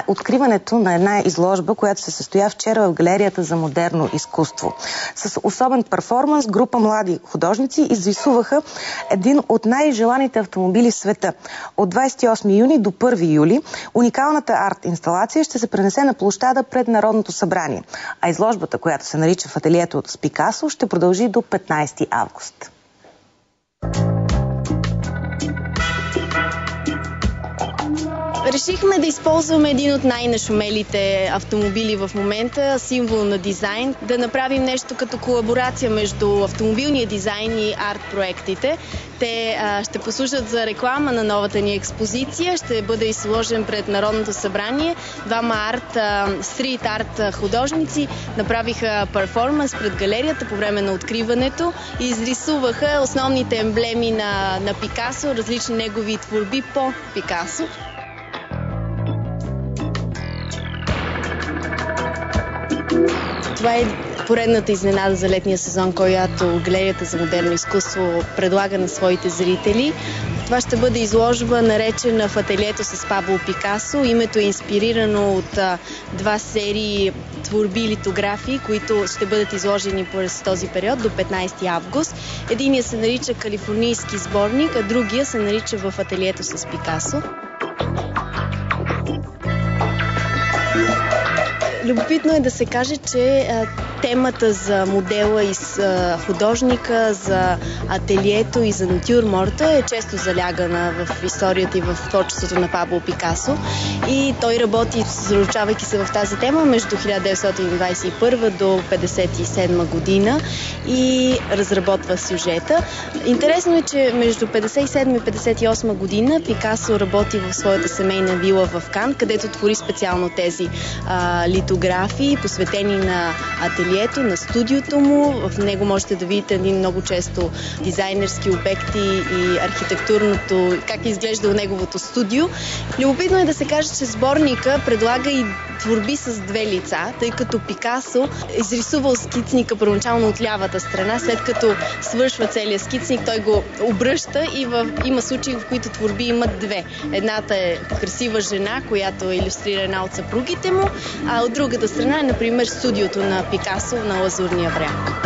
Откриването на една изложба, която се състоя вчера в Галерията за модерно изкуство. С особен перформанс група млади художници изрисуваха един от най-желаните автомобили в света. От 28 юни до 1 юли уникалната арт-инсталация ще се пренесе на площада пред Народното събрание, а изложбата, която се нарича в ателието с Пикасо, ще продължи до 15 август. Решихме да използваме един от най-нашумелите автомобили в момента, символ на дизайн, да направим нещо като колаборация между автомобилния дизайн и арт-проектите. Те ще послужат за реклама на новата ни експозиция, ще бъде изложен пред Народното събрание. Двама стрит арт художници направиха перформанс пред галерията по време на откриването и изрисуваха основните емблеми на Пикасо, различни негови творби по Пикасо. Това е поредната изненада за летния сезон, която Галерията за модерно изкуство предлага на своите зрители. Това ще бъде изложба, наречена в ателието с Пабло Пикасо. Името е инспирирано от два серии творби и литографии, които ще бъдат изложени през този период до 15 август. Единият се нарича Калифорнийски сборник, а другия се нарича В ателието с Пикасо. Любопитно е да се каже, че темата за модела и художника, за ателието и за натюрморта е често залягана в историята и в творчеството на Пабло Пикасо. И той работи, съсредоточавайки се в тази тема, между 1921 до 1957 година и разработва сюжета. Интересно е, че между 1957 и 1958 година Пикасо работи в своята семейна вила в Кан, където твори специално тези литографии, посветени на ателието, на студиото му. В него можете да видите един много често дизайнерски обекти и архитектурното, как е изглеждало неговото студио. Любопитно е да се каже, че сборника предлага и творби с две лица, тъй като Пикасо изрисувал скицника първоначално от лявата страна, след като свършва целият скицник, той го обръща и има случаи, в които творби имат две. Едната е красива жена, която илюстрира една от съпругите му, а от другата страна е, например, студиото на Пикасо на Лазурния бряг.